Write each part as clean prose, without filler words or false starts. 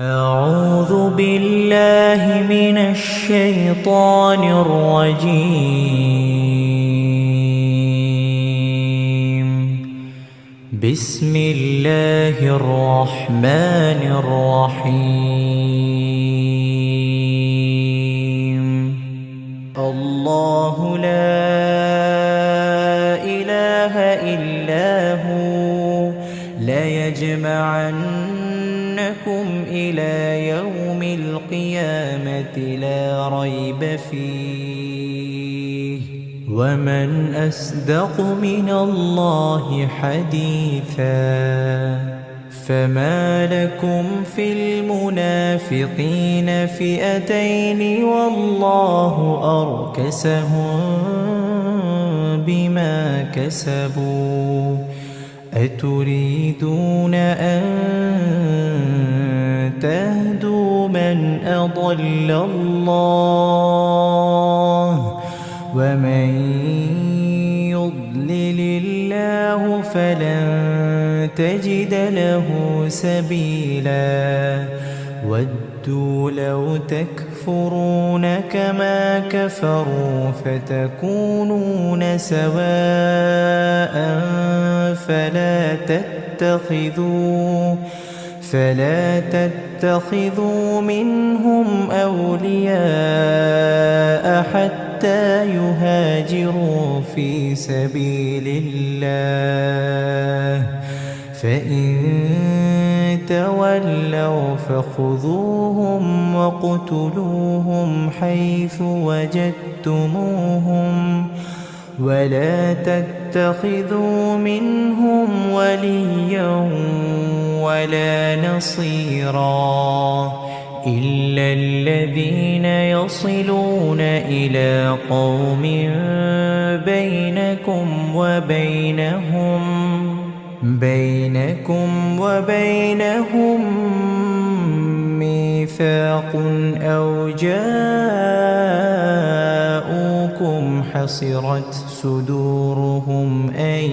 أعوذ بالله من الشيطان الرجيم. بسم الله الرحمن الرحيم. الله لا إله إلا هو ليجمعنكم إلى يوم القيامة لا ريب فيه ومن أصدق من الله حديثا. فما لكم في المنافقين فئتين والله أركسهم بما كسبوا أتريدون أن تهدوا من أضل الله ومن يضلل الله فلن تجد له سبيلا. ودوا لو تكفرون كما كفروا فتكونون سواء فلا تتخذوا منهم أولياء حتى يهاجروا في سبيل الله فإن تولوا فخذوهم واقتلوهم حيث وجدتموهم ولا تتخذوا منهم وليا ولا نصيرا إلا الذين يصلون إلى قوم بينكم وبينهم ميثاق أو جاءوكم حصرت صدورهم أن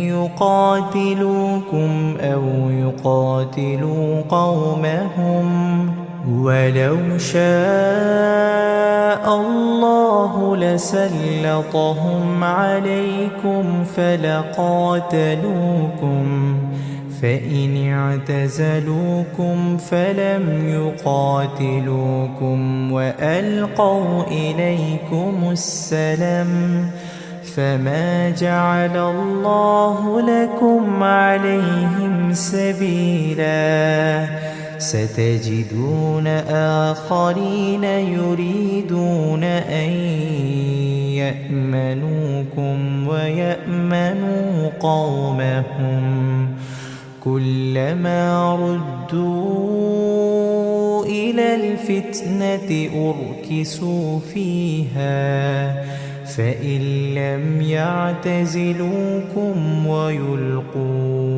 يقاتلوكم أو يقاتلوا قومهم ولو شاء الله لسلطهم عليكم فلقاتلوكم فإن اعتزلوكم فلم يقاتلوكم وألقوا إليكم السلم فما جعل الله لكم عليهم سبيلا. ستجدون آخرين يريدون أن يأمنوكم ويأمنوا قومهم كلما ردوا إلى الفتنة أركسوا فيها فإن لم يعتزلوكم ويلقوا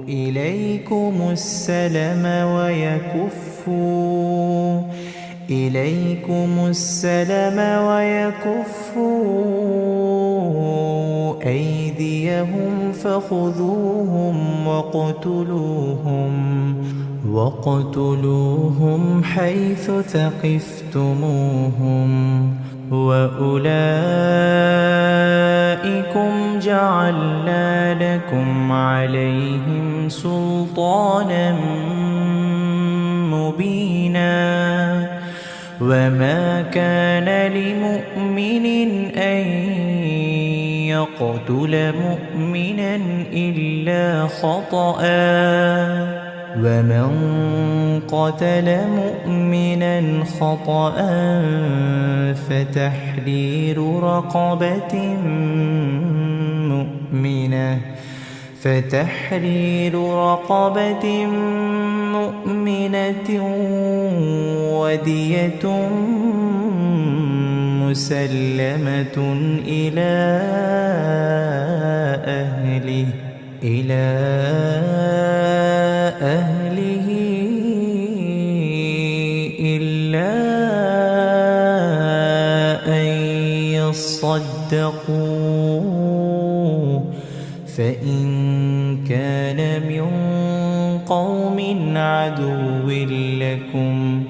إليكم السلم ويكفوا أيديهم فخذوهم واقتلوهم حيث ثقفتموهم وأولئكم جعلنا لكم عليهم سلطانا مبينا. وما كان لمؤمن أن يقتل مؤمنا إلا خطأ ومن قتل مؤمنا خطأ فتحرير رقبة مؤمنة ودية مسلمة إلى أهله إلا أن يصدقوا فإن كان من قوم عدو لكم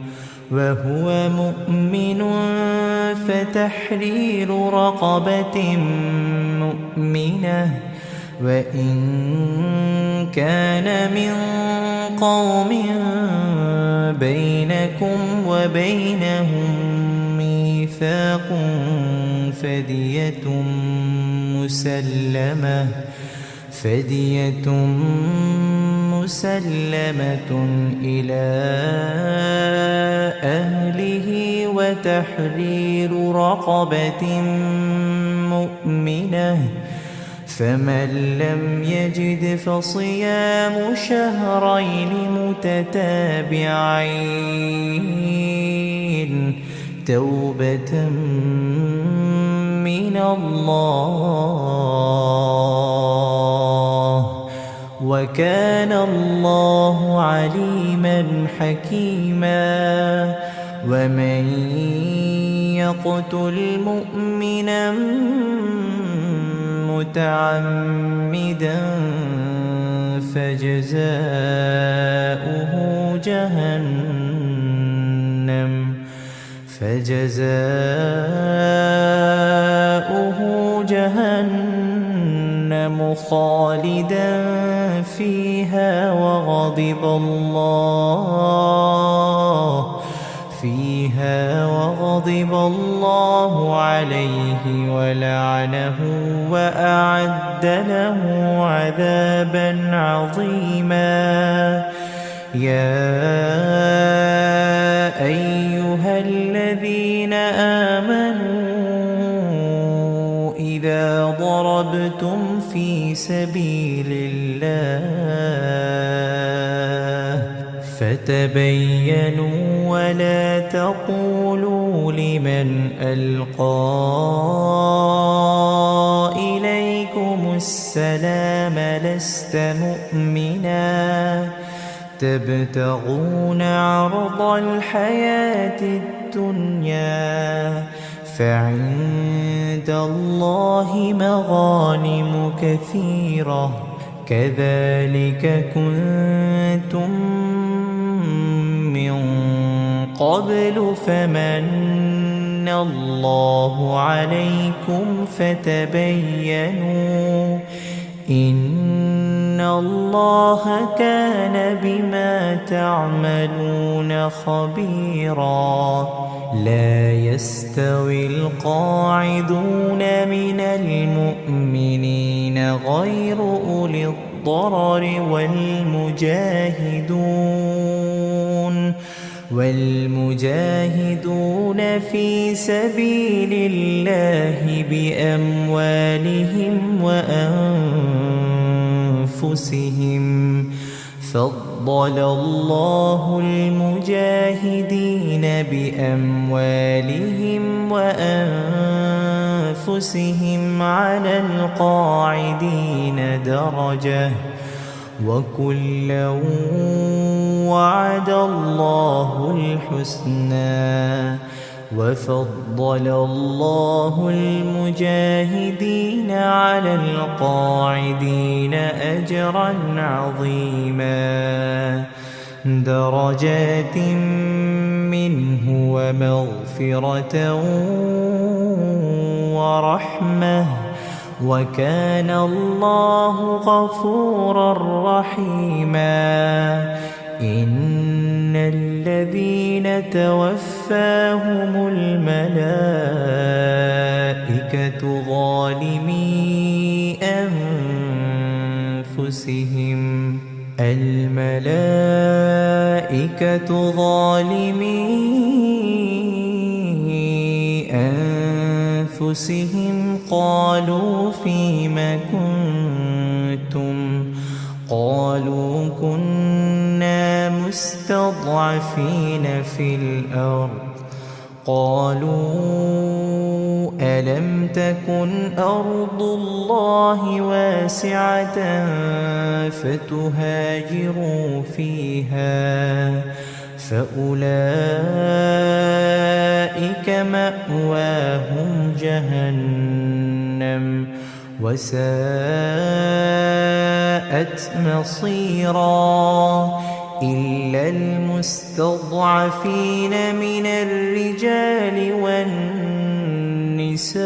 وهو مؤمن فتحرير رقبة مؤمنة وإن كان من قوم بينكم وبينهم ميثاق فدية مسلمة إلى أهله وتحرير رقبة مؤمنة فمن لم يجد فصيام شهرين متتابعين توبة من الله وكان الله عليما حكيما ومن يقتل مؤمنا متعمدا فجزاؤه جهنم خالدا فيها وغضب الله عليه ولعنه وأعد له عذابا عظيما يا أيها الذين آمنوا إذا ضربتم في سبيل الله فتبينوا ولا تقولوا لمن ألقى إليكم السلام لست مؤمنا تبتغون عرض الحياة الدنيا فعند الله مغانم كثيرة كذلك كنتم من قبل فمن الله عليكم فتبينوا إن الله كان بما تعملون خبيرا لا يستوي القاعدون من المؤمنين غير أولي الضرر والمجاهدون في سبيل الله بأموالهم وأنفسهم فضل الله المجاهدين بأموالهم وأنفسهم على القاعدين درجة وكلا وعد الله الحسنى وفضل الله المجاهدين على القاعدين أجرا عظيما درجات منه ومغفرة ورحمة وكان الله غفورا رحيما إن الذين توفاهم الملائكة ظالمي أنفسهم قالوا فيم كنتم قالوا كنا مستضعفين في الأرض قالوا ألم تكن أرض الله واسعة فتهاجروا فيها فأولئك مأواهم جهنم وساءت مصيرا إلا المستضعفين من الرجال والنساء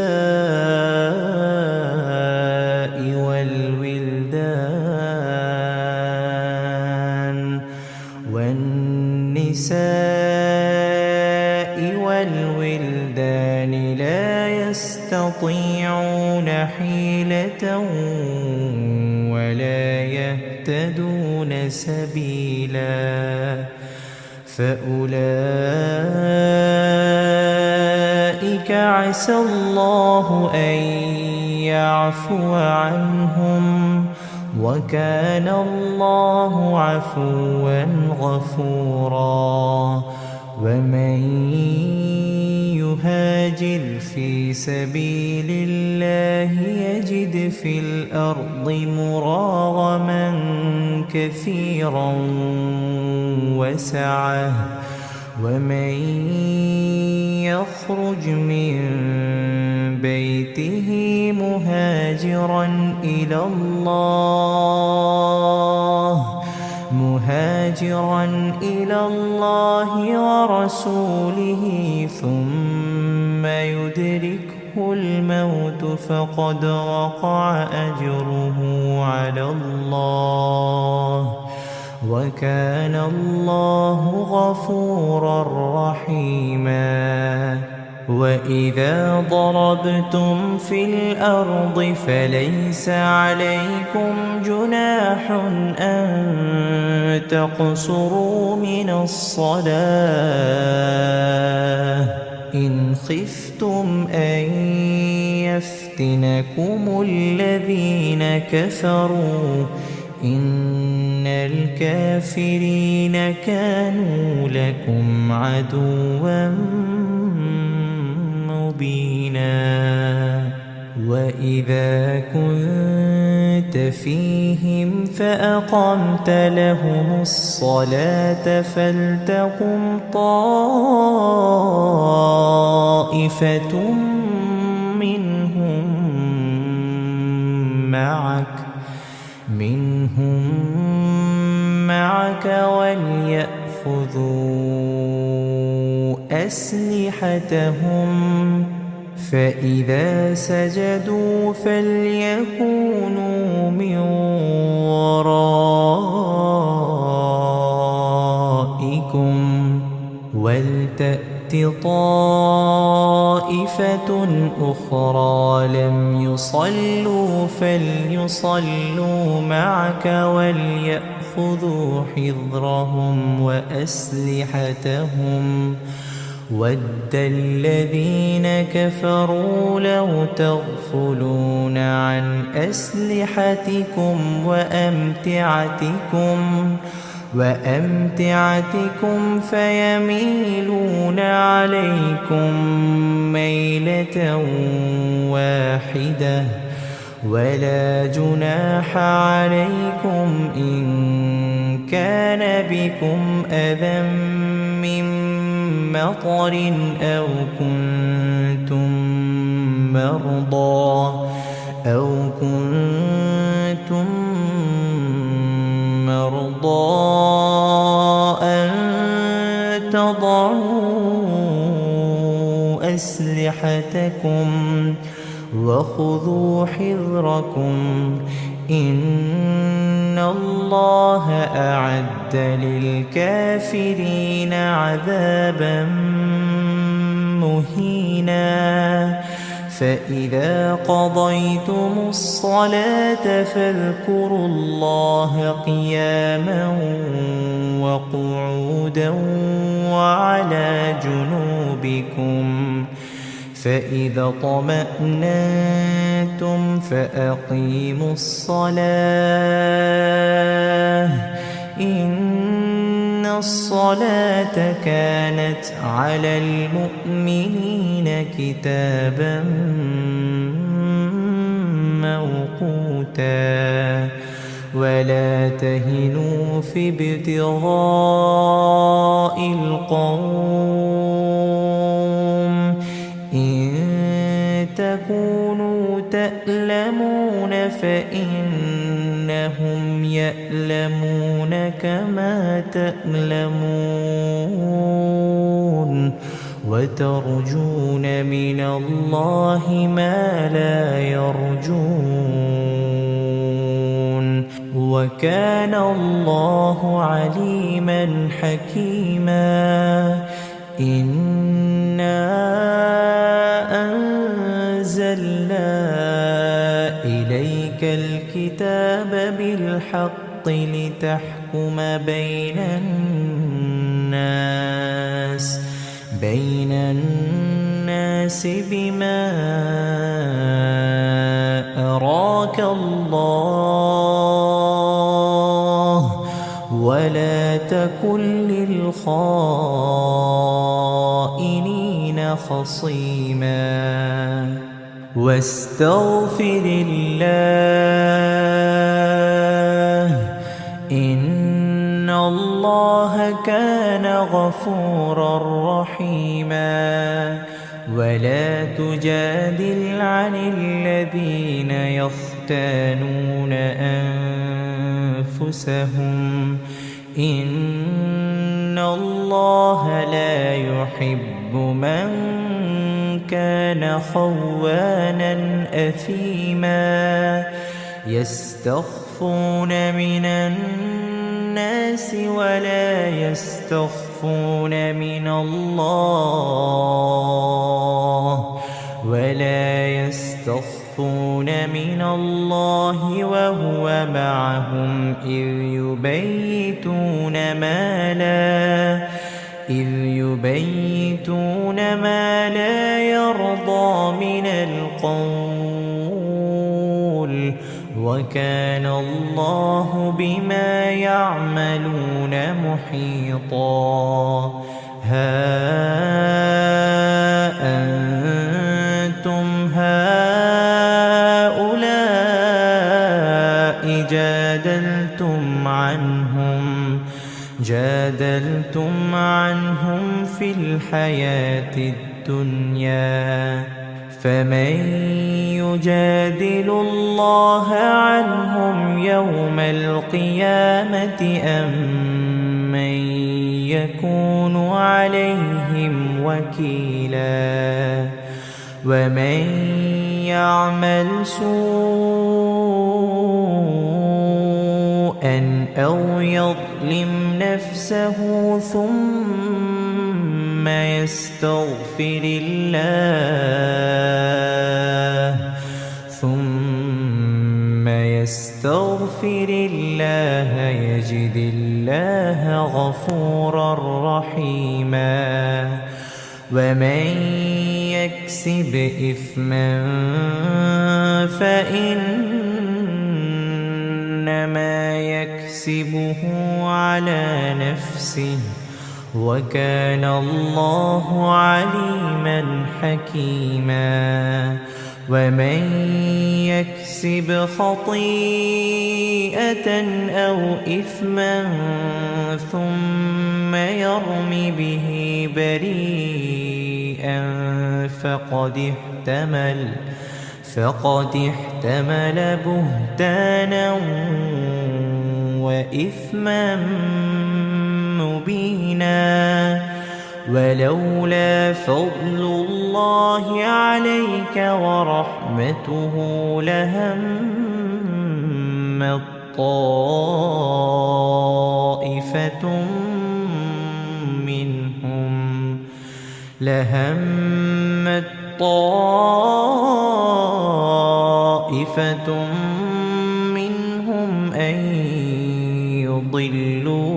والولدان لا يستطيعون حيلة ولا يهتدون سبيلا فأولئك عسى الله أن يعفو عنهم وكان الله عفوا غفورا ومن يهاجر في سبيل الله يجد في الأرض مراغما كثيرا وسعة ومن يخرج من بيته مهاجرا إلى الله ورسوله ثم يدركه الموت فقد وقع أجره على الله وكان الله غفورا رحيما وإذا ضربتم في الأرض فليس عليكم جناح أن تقصروا من الصلاة إن خفتم أن يفتنكم الذين كفروا إن الكافرين كانوا لكم عدوا مبينا وإذا كنت فيهم فأقمت لهم الصلاة فلتقم طائفة منهم معك وليأخذوا أسلحتهم فإذا سجدوا فليكونوا من ورائكم ولتأت طائفة أخرى لم يصلوا فليصلوا معك وليأخذوا حذرهم وأسلحتهم ود الذين كفروا لو تغفلون عن أسلحتكم وأمتعتكم فيميلون عليكم ميلة واحدة ولا جناح عليكم إن كان بكم أذى من مطر أو كنتم مرضى أن تضعوا أسلحتكم وخذوا حذركم إن الله أعد للكافرين عذابا مهينا فإذا قضيتم الصلاة فاذكروا الله قياما وقعودا وعلى جنوبكم فإذا طمأننتم فأقيموا الصلاة إن الصلاة كانت على المؤمنين كتابا موقوتا ولا تهنوا في ابتغاء القوم إن تكونوا تألمون فإنهم يألمون كما تألمون وترجون من الله ما لا يرجون وكان الله عليما حكيما إنا أنزلنا إليك الكتاب بالحق لتحكم بين الناس بما أراك الله ولا تكن للخائنين خصيما واستغفر الله إن الله كان غفورا رحيما ولا تجادل عن الذين يختانون أنفسهم إن الله لا يحب من كان خوانا أثيما يستخفون من الناس ولا يستخفون من الله وهو معهم إذ يبيتون ما لا يرضى من القول وكان الله بما يعملون محيطا ها أنتم هؤلاء جادلتم عنهم في الحياة الدنيا فمن يجادل الله عنهم يوم القيامة أم من يكون عليهم وكيلا ومن يعمل سوءا أو يظلم نفسه ثم يستغفر الله يجد الله غفورا رحيما ومن يكسب إثما فإنما يكسبه على نفسه وكان الله عليما حكيما ومن يكسب خطيئة أو إثما ثم يرم به بريئا فقد احتمل بهتانا وإثما مبينا ولولا فضل الله عليك ورحمته لهمت طائفة منهم أن يضلوك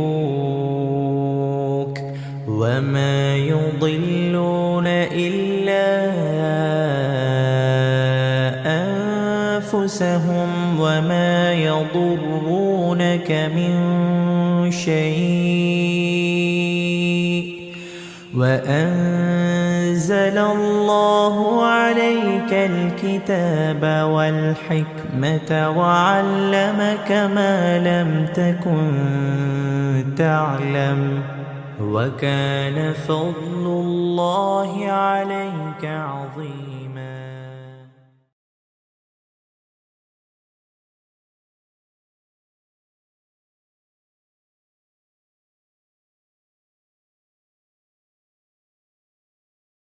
وما يضلون إلا أنفسهم وما يضرونك من شيء وأنزل الله عليك الكتاب والحكمة وعلمك ما لم تكن تعلم وكان فضل الله عليك عظيما.